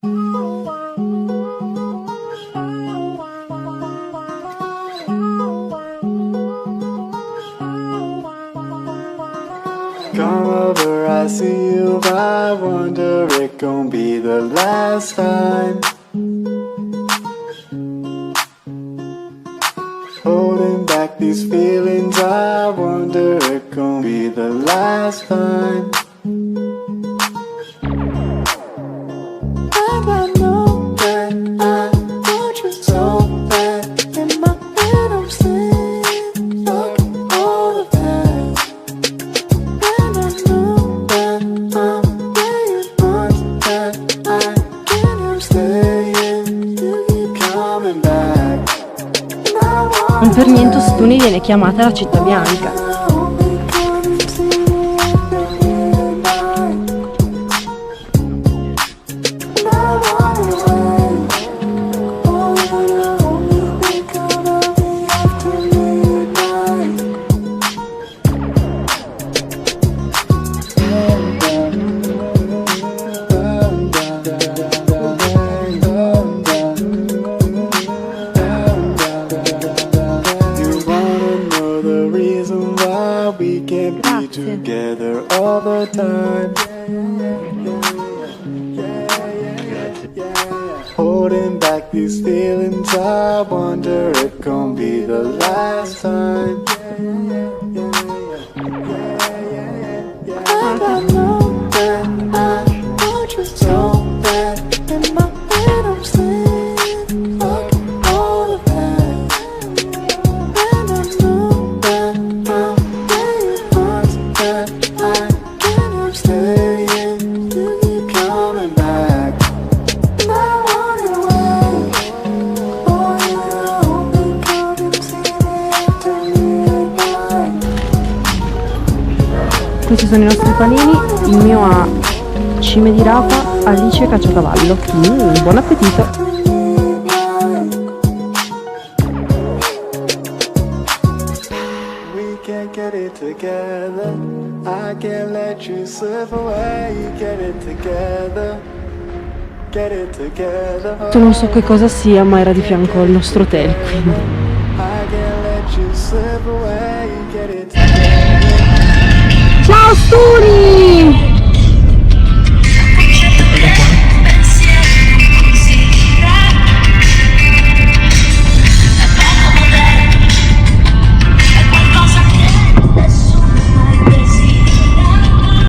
Come over, I see you, I wonder it gon' be the last time. Holding back these feelings, I wonder it gon' be the last time. And I know that I want you so bad. In my head I'm saying, fuck all of that. And I know that I'm playing months that I can't help staying. You keep coming back. Non per niente Ostuni viene chiamata la città bianca. Together all the time. Holding back these feelings, I wonder it gon' be the last time. And I know that I want you so bad. In my head I'm saying, fuck all of that. And I know that I'm playing months that I can't help staying. You keep coming back. And I want it away. Oh, you're the only girl who's seen it after midnight. Questi sono i nostri panini, il mio ha cime di rapa, alice e caciocavallo. Buon appetito! We can't get it together. I can't let you slip away. Get it together. Get it together. Non so che cosa sia, ma era di fianco al nostro hotel, quindi. I can't let you slip away. Get it together. Ciao Ostuni!